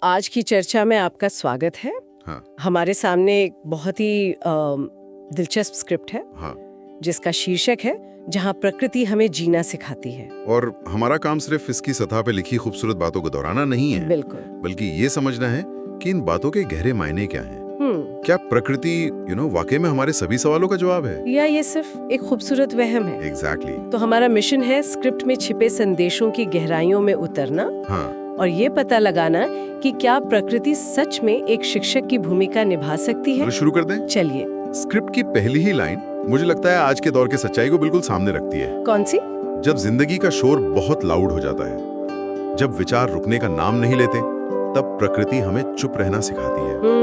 आज की चर्चा में आपका स्वागत है। हाँ। हमारे सामने एक बहुत ही दिलचस्प स्क्रिप्ट है। हाँ। जिसका शीर्षक है जहाँ प्रकृति हमें जीना सिखाती है। और हमारा काम सिर्फ इसकी सतह पे लिखी खूबसूरत बातों को दोहराना नहीं है, बिल्कुल, बल्कि ये समझना है कि इन बातों के गहरे मायने क्या हैं। क्या प्रकृति वाकई में हमारे सभी सवालों का जवाब है, या ये सिर्फ एक खूबसूरत वहम है? एग्जैक्टली। तो हमारा मिशन है स्क्रिप्ट में छिपे संदेशों की गहराइयों में उतरना। हाँ। और ये पता लगाना कि क्या प्रकृति सच में एक शिक्षक की भूमिका निभा सकती है। तो शुरू कर दें। चलिए। स्क्रिप्ट की पहली ही लाइन मुझे लगता है आज के दौर की सच्चाई को बिल्कुल सामने रखती है। कौन सी? जब जिंदगी का शोर बहुत लाउड हो जाता है, जब विचार रुकने का नाम नहीं लेते, तब प्रकृति हमें चुप रहना सिखाती है।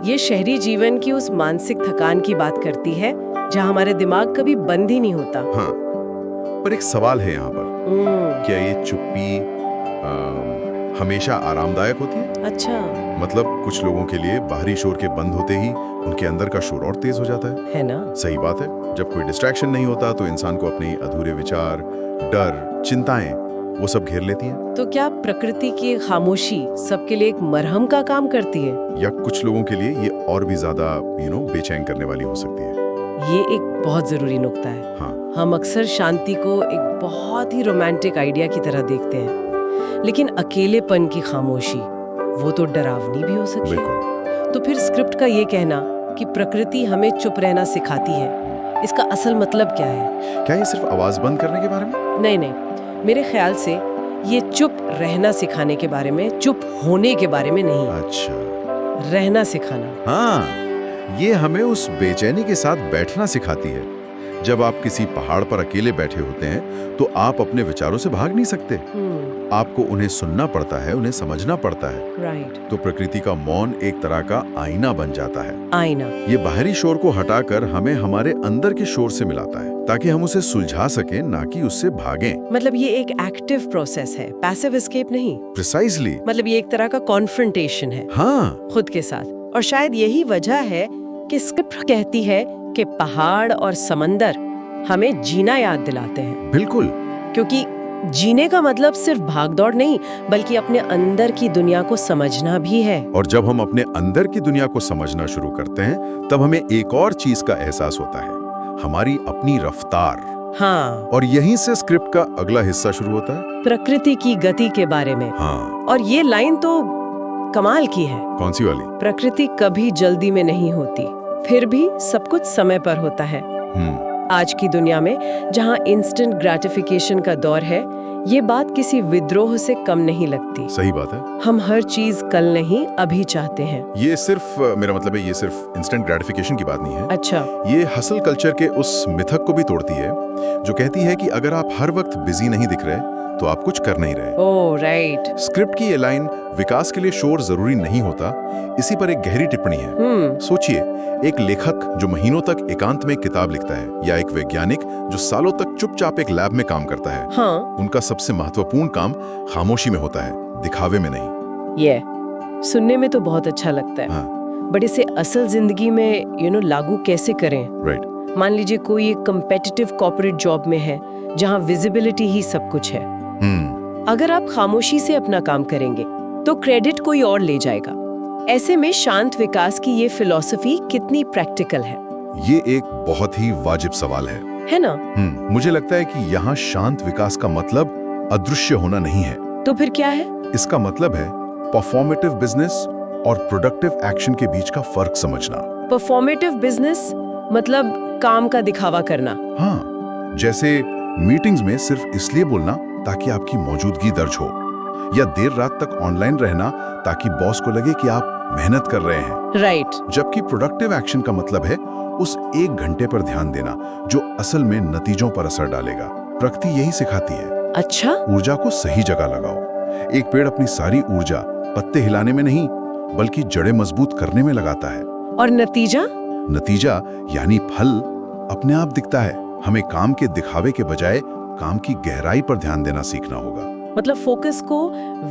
ये शहरी जीवन की उस मानसिक थकान की बात करती है जहाँ हमारे दिमाग कभी बंद ही नहीं होता। हाँ, पर एक सवाल है यहाँ पर, क्या ये चुप्पी हमेशा आरामदायक होती है? अच्छा। मतलब कुछ लोगों के लिए बाहरी शोर के बंद होते ही उनके अंदर का शोर और तेज हो जाता है ना? सही बात है। जब कोई डिस्ट्रैक्शन नहीं होता तो इंसान को अपने अधूरे विचार, डर, चिंताएं वो सब घेर लेती हैं। तो क्या प्रकृति की खामोशी सबके लिए एक मरहम का काम करती है, या कुछ लोगों के लिए ये और भी ज्यादा बेचैन करने वाली हो सकती है? ये एक बहुत जरूरी नुक्ता है। हाँ। हम अक्सर शांति को एक बहुत ही रोमांटिक आइडिया की तरह देखते हैं, लेकिन अकेलेपन की खामोशी वो तो डरावनी भी हो सकती है। तो फिर स्क्रिप्ट का ये कहना कि प्रकृति हमें चुप रहना सिखाती है, इसका असल मतलब क्या है? क्या ये सिर्फ आवाज बंद करने के बारे में? नहीं, मेरे ख्याल से ये चुप रहना सिखाने के बारे में, चुप होने के बारे में नहीं। अच्छा, रहना सिखाना। हाँ, ये हमें उस बेचैनी के साथ बैठना सिखाती है। जब आप किसी पहाड़ पर अकेले बैठे होते हैं तो आप अपने विचारों से भाग नहीं सकते। आपको उन्हें सुनना पड़ता है, उन्हें समझना पड़ता है। राइट। तो प्रकृति का मौन एक तरह का आईना बन जाता है। आईना। ये बाहरी शोर को हटाकर हमें हमारे अंदर के शोर से मिलाता है, ताकि हम उसे सुलझा सकें, ना कि उससे भागें। मतलब ये एक एक्टिव प्रोसेस है, पैसिव एस्केप नहीं। प्रिसाइजली। मतलब ये एक तरह का कॉन्फ्रंटेशन है। हाँ, खुद के साथ। और शायद यही वजह है कि स्क्रिप्ट कहती है कि पहाड़ और समंदर हमें जीना याद दिलाते हैं। बिल्कुल। क्योंकि जीने का मतलब सिर्फ भागदौड़ नहीं, बल्कि अपने अंदर की दुनिया को समझना भी है। और जब हम अपने अंदर की दुनिया को समझना शुरू करते हैं, तब हमें एक और चीज का एहसास होता है, हमारी अपनी रफ्तार। हाँ। और यहीं से स्क्रिप्ट का अगला हिस्सा शुरू होता है, प्रकृति की गति के बारे में। हाँ। और ये लाइन तो कमाल की है। कौन सी वाली? प्रकृति कभी जल्दी में नहीं होती, फिर भी सब कुछ समय पर होता है। आज की दुनिया में जहां इंस्टेंट ग्रेटिफिकेशन का दौर है, ये बात किसी विद्रोह से कम नहीं लगती। सही बात है। हम हर चीज कल नहीं अभी चाहते हैं। ये सिर्फ मेरा मतलब है, ये सिर्फ इंस्टेंट ग्रेटिफिकेशन की बात नहीं है। अच्छा। ये हसल कल्चर के उस मिथक को भी तोड़ती है जो कहती है कि अगर आप हर वक्त बिजी नहीं दिख रहे तो आप कुछ कर नहीं रहे। Oh right. स्क्रिप्ट की ये लाइन विकास के लिए शोर जरूरी नहीं होता, इसी पर एक गहरी टिप्पणी है। सोचिए, एक लेखक जो महीनों तक एकांत में किताब लिखता है, या एक वैज्ञानिक जो सालों तक चुपचाप एक लैब में काम करता है। हाँ। उनका सबसे महत्वपूर्ण काम खामोशी में होता है, दिखावे में नहीं। ये सुनने में तो बहुत अच्छा लगता है। हाँ। बट इसे असल जिंदगी में लागू कैसे करें? राइट। मान लीजिए कोई एक कम्पिटिटिव कॉर्पोरेट जॉब में है जहाँ विजिबिलिटी ही सब कुछ है। अगर आप खामोशी से अपना काम करेंगे तो क्रेडिट कोई और ले जाएगा। ऐसे में शांत विकास की ये फिलॉसफी कितनी प्रैक्टिकल है? ये एक बहुत ही वाजिब सवाल है ना? मुझे लगता है कि यहाँ शांत विकास का मतलब अदृश्य होना नहीं है। तो फिर क्या है? इसका मतलब है परफॉर्मेटिव बिजनेस और प्रोडक्टिव एक्शन के बीच का फर्क समझना। परफॉर्मेटिव बिजनेस मतलब काम का दिखावा करना। हाँ, जैसे मीटिंग्स में सिर्फ इसलिए बोलना ताकि आपकी मौजूदगी दर्ज हो, या देर रात तक ऑनलाइन रहना ताकि बॉस को लगे कि आप मेहनत कर रहे हैं। राइट। जबकि प्रोडक्टिव एक्शन का मतलब है उस 1 घंटे पर ध्यान देना जो असल में नतीजों पर असर डालेगा। प्रकृति यही सिखाती है। अच्छा। ऊर्जा को सही जगह लगाओ। एक पेड़ अपनी सारी ऊर्जा पत्ते हिलाने में नहीं, बल्कि जड़ें मजबूत करने में लगाता है। और नतीजा? नतीजा यानी फल अपने आप दिखता है। हमें काम के दिखावे के बजाय काम की गहराई पर ध्यान देना सीखना होगा। मतलब फोकस को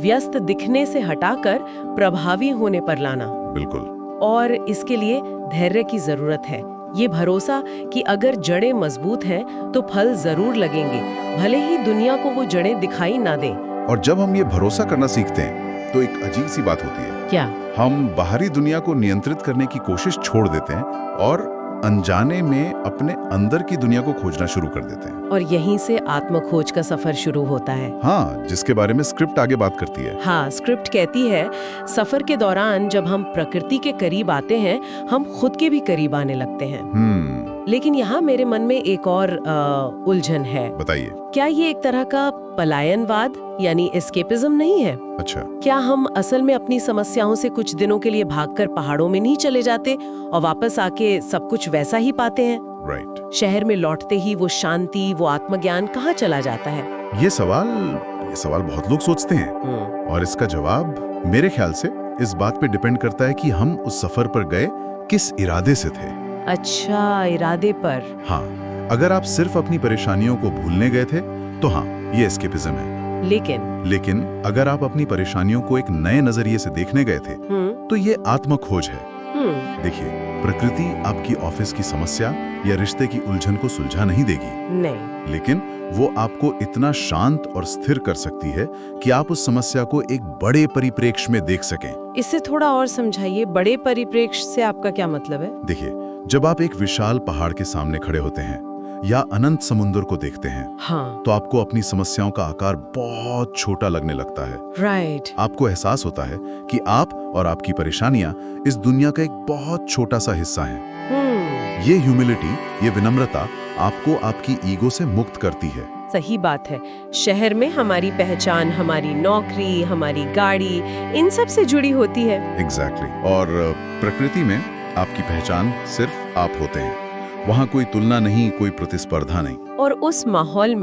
व्यस्त दिखने से हटाकर प्रभावी होने पर लाना। बिल्कुल। और इसके लिए धैर्य की जरूरत है। ये भरोसा कि अगर जड़ें मजबूत हैं तो फल जरूर लगेंगे, भले ही दुनिया को वो जड़ें दिखाई ना दें। और जब हम ये भरोसा करना सीखते हैं तो एक अजीब सी बात होती है। क्या? हम बाहरी दुनिया को नियंत्रित करने की कोशिश छोड़ देते हैं और अनजाने में अपने अंदर की दुनिया को खोजना शुरू कर देते हैं। और यहीं से आत्मखोज का सफर शुरू होता है। हाँ, जिसके बारे में स्क्रिप्ट आगे बात करती है। हाँ, स्क्रिप्ट कहती है सफर के दौरान जब हम प्रकृति के करीब आते हैं, हम खुद के भी करीब आने लगते हैं। लेकिन यहाँ मेरे मन में एक और उलझन है। बताइए। क्या ये एक तरह का पलायनवाद यानी एस्केपिज्म नहीं है? अच्छा। क्या हम असल में अपनी समस्याओं से कुछ दिनों के लिए भागकर पहाड़ों में नहीं चले जाते और वापस आके सब कुछ वैसा ही पाते हैं? राइट। शहर में लौटते ही वो शांति, वो आत्मज्ञान कहाँ चला जाता है? ये सवाल बहुत लोग सोचते हैं और इसका जवाब मेरे ख्याल से इस बात पे डिपेंड करता है कि हम उस सफर पर गए किस इरादे से थे। अच्छा, इरादे पर। हाँ, अगर आप सिर्फ अपनी परेशानियों को भूलने गए थे तो हाँ, ये एस्केपिज्म है। लेकिन अगर आप अपनी परेशानियों को एक नए नजरिए से देखने गए थे तो ये आत्मखोज है। देखिए, प्रकृति आपकी ऑफिस की समस्या या रिश्ते की उलझन को सुलझा नहीं देगी। नहीं। लेकिन वो आपको इतना शांत और स्थिर कर सकती है कि आप उस समस्या को एक बड़े परिप्रेक्ष्य में देख सकें। इससे थोड़ा और समझाइए, बड़े परिप्रेक्ष्य से आपका क्या मतलब है? देखिए, जब आप एक विशाल पहाड़ के सामने खड़े होते हैं या अनंत समुद्र को देखते हैं, हाँ, तो आपको अपनी समस्याओं का आकार बहुत छोटा लगने लगता है। राइट। आपको एहसास होता है कि आप और आपकी परेशानियां इस दुनिया का एक बहुत छोटा सा हिस्सा हैं। ये ह्यूमिलिटी, ये विनम्रता आपको आपकी ईगो से मुक्त करती है। सही बात है। शहर में हमारी पहचान, हमारी नौकरी, हमारी गाड़ी, इन सब से जुड़ी होती है। एग्जैक्टली। और प्रकृति में आपकी पहचान सिर्फ आप होते हैं। वहाँ कोई तुलना नहीं, कोई प्रतिस्पर्धा नहीं। और उस माहौल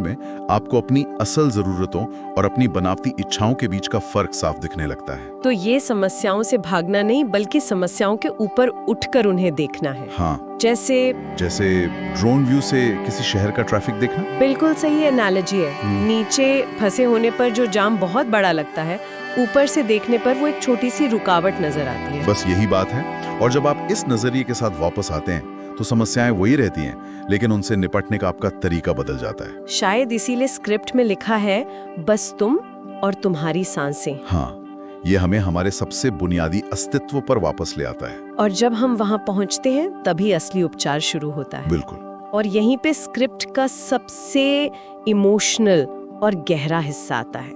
में आपको अपनी असल जरूरतों और अपनी बनावटी इच्छाओं के बीच का फर्क साफ दिखने लगता है। तो ये समस्याओं से भागना नहीं, बल्कि समस्याओं के ऊपर उठकर उन्हें देखना है। हाँ। जैसे ड्रोन व्यू से किसी शहर का ट्रैफिक देखना। बिल्कुल सही एनालॉजी है। नीचे फंसे होने पर जो जाम बहुत बड़ा लगता है, ऊपर से देखने पर वो एक छोटी सी रुकावट नजर आती है। बस यही बात है। और जब आप इस नजरिए के साथ वापस आते हैं तो समस्याएं वही रहती हैं, लेकिन उनसे निपटने का आपका तरीका बदल जाता है। शायद इसीलिए स्क्रिप्ट में लिखा है, बस तुम और तुम्हारी सांसें। हाँ, ये हमें हमारे सबसे बुनियादी अस्तित्व पर वापस ले आता है। और जब हम वहाँ पहुँचते हैं, तभी असली उपचार शुरू होता है। बिल्कुल। और यहीं पे स्क्रिप्ट का सबसे इमोशनल और गहरा हिस्सा आता है,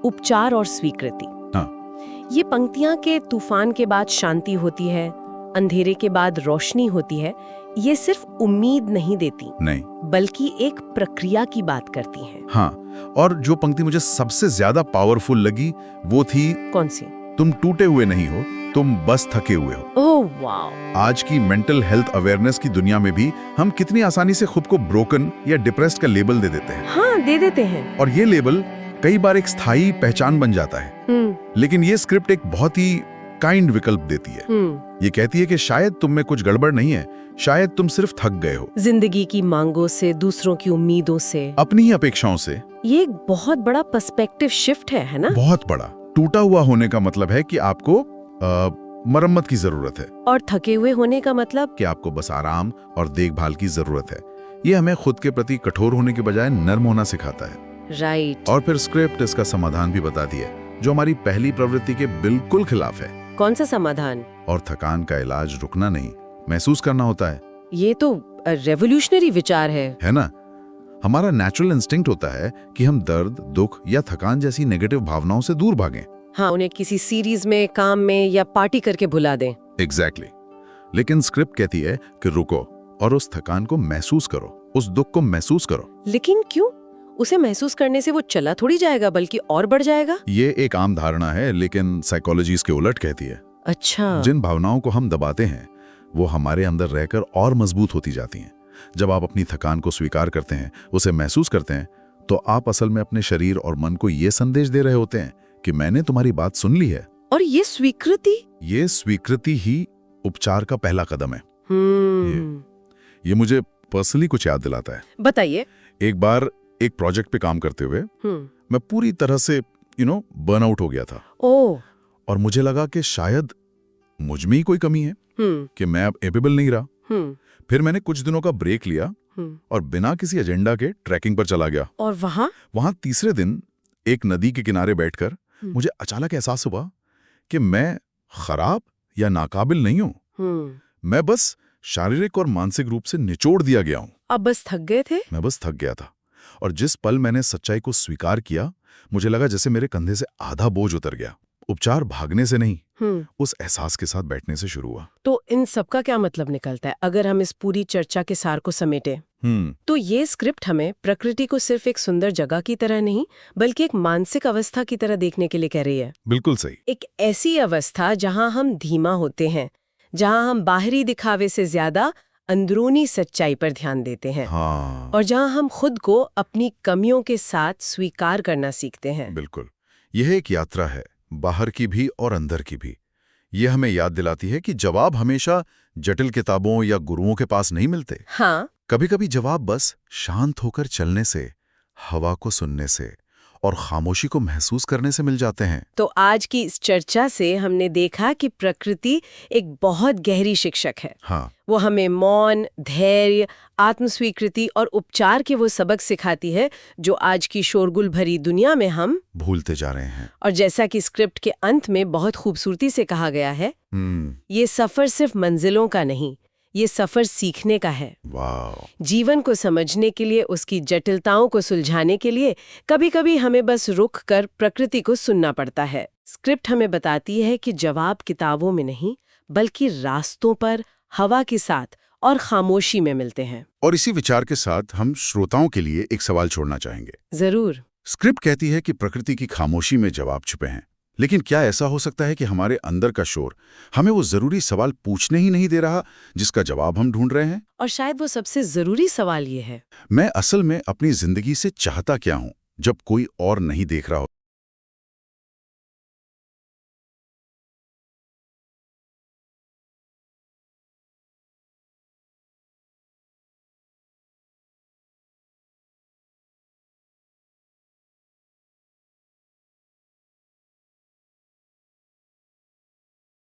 उपचार और स्वीकृति। हाँ। ये पंक्तियां के तूफान के बाद शांति होती है, अंधेरे के बाद रोशनी होती है, ये सिर्फ उम्मीद नहीं देती, नहीं, बल्कि एक प्रक्रिया की बात करती है। हाँ, और जो पंक्ति मुझे सबसे ज्यादा पावरफुल लगी वो थी, कौन सी? तुम टूटे हुए नहीं हो, तुम बस थके हुए हो। ओह वाव। आज की मेंटल हेल्थ अवेयरनेस की दुनिया में भी हम कितनी आसानी से खुद को ब्रोकन या डिप्रेस्ड का लेबल दे देते हैं। हाँ, दे देते हैं। और ये लेबल कई बार एक स्थायी पहचान बन जाता है। लेकिन ये स्क्रिप्ट एक बहुत ही काइंड विकल्प देती है। ये कहती है कि शायद तुम में कुछ गड़बड़ नहीं है, शायद तुम सिर्फ थक गए हो, जिंदगी की मांगों से, दूसरों की उम्मीदों से, अपनी ही अपेक्षाओं से। ये एक बहुत बड़ा पर्सपेक्टिव शिफ्ट है ना? बहुत बड़ा। टूटा हुआ होने का मतलब है कि आपको मरम्मत की जरूरत है, और थके हुए होने का मतलब कि आपको बस आराम और देखभाल की जरूरत है। ये हमें खुद के प्रति कठोर होने के बजाय नर्म होना सिखाता है। राइट। और फिर स्क्रिप्ट इसका समाधान भी बताती है, जो हमारी पहली प्रवृत्ति के बिल्कुल खिलाफ है। कौन सा समाधान? और थकान का इलाज रुकना नहीं, महसूस करना होता है। ये तो रेवोल्यूशनरी विचार है ना? हमारा नेचुरल इंस्टिंक्ट होता है कि हम दर्द, दुख या थकान जैसी नेगेटिव भावनाओं से दूर भागें। हाँ, उन्हें किसी सीरीज में, काम में या पार्टी करके भुला दें। एग्जैक्टली। लेकिन स्क्रिप्ट कहती है कि रुको और उस थकान को महसूस करो, उस दुख को महसूस करो। लेकिन क्यों? उसे महसूस करने से वो चला थोड़ी जाएगा, बल्कि और बढ़ जाएगा। ये एक आम धारणा है, लेकिन साइकोलॉजी इसके उलट कहती है। अच्छा। जिन भावनाओं को हम दबाते हैं वो हमारे अंदर रहकर और मजबूत होती जाती हैं। जब आप अपनी थकान को स्वीकार करते हैं, उसे महसूस करते हैं, तो आप असल में अपने शरीर और मन को ये संदेश दे रहे होते हैं कि मैंने तुम्हारी बात सुन ली है। और ये स्वीकृति ही उपचार का पहला कदम है। ये मुझे पर्सनली कुछ याद दिलाता है। बताइए। एक बार एक प्रोजेक्ट पे काम करते हुए मैं पूरी तरह से बर्नआउट हो गया था। और मुझे लगा कि शायद मुझ में ही कोई कमी है कि मैं अब एबेबल नहीं रहा। फिर मैंने कुछ दिनों का ब्रेक लिया और बिना किसी एजेंडा के ट्रैकिंग पर चला गया। और वहां तीसरे दिन एक नदी के किनारे बैठकर मुझे अचानक एहसास हुआ कि मैं खराब या नाकाबिल नहीं हूं। मैं बस शारीरिक और मानसिक रूप से निचोड़ दिया गया हूं। आप बस थक गए थे? मैं बस थक गया था। और जिस पल मैंने सच्चाई को स्वीकार किया, मुझे लगा जैसे मेरे कंधे से आधा बोझ उतर गया। उपचार भागने से नहीं, उस एहसास के साथ बैठने से शुरू हुआ। तो इन सबका क्या मतलब निकलता है अगर हम इस पूरी चर्चा के सार को समेटें? तो ये स्क्रिप्ट हमें प्रकृति को सिर्फ एक सुंदर जगह की तरह नहीं, बल्कि एक मानसिक अवस्था की तरह देखने के लिए कह रही है। बिल्कुल सही। एक ऐसी अवस्था जहां हम धीमा होते हैं, जहां हम बाहरी दिखावे से ज्यादा अंदरूनी सच्चाई पर ध्यान देते हैं। हाँ। और जहां हम खुद को अपनी कमियों के साथ स्वीकार करना सीखते हैं। बिल्कुल। यह एक यात्रा है, बाहर की भी और अंदर की भी। यह हमें याद दिलाती है कि जवाब हमेशा जटिल किताबों या गुरुओं के पास नहीं मिलते। हाँ। कभी कभी जवाब बस शांत होकर चलने से, हवा को सुनने से और खामोशी को महसूस करने से मिल जाते हैं। तो आज की इस चर्चा से हमने देखा कि प्रकृति एक बहुत गहरी शिक्षक है। हाँ। वो हमें मौन, धैर्य, आत्मस्वीकृति और उपचार के वो सबक सिखाती है जो आज की शोरगुल भरी दुनिया में हम भूलते जा रहे हैं। और जैसा कि स्क्रिप्ट के अंत में बहुत खूबसूरती से कहा गया है, ये सफर सिर्फ मंजिलों का नहीं, ये सफर सीखने का है। वाह। जीवन को समझने के लिए, उसकी जटिलताओं को सुलझाने के लिए कभी-कभी हमें बस रुक कर प्रकृति को सुनना पड़ता है। स्क्रिप्ट हमें बताती है कि जवाब किताबों में नहीं, बल्कि रास्तों पर, हवा के साथ और खामोशी में मिलते हैं। और इसी विचार के साथ हम श्रोताओं के लिए एक सवाल छोड़ना चाहेंगे। जरूर। स्क्रिप्ट कहती है कि प्रकृति की खामोशी में जवाब छुपे हैं, लेकिन क्या ऐसा हो सकता है कि हमारे अंदर का शोर हमें वो जरूरी सवाल पूछने ही नहीं दे रहा जिसका जवाब हम ढूंढ रहे हैं? और शायद वो सबसे जरूरी सवाल ये है, मैं असल में अपनी जिंदगी से चाहता क्या हूं जब कोई और नहीं देख रहा हो?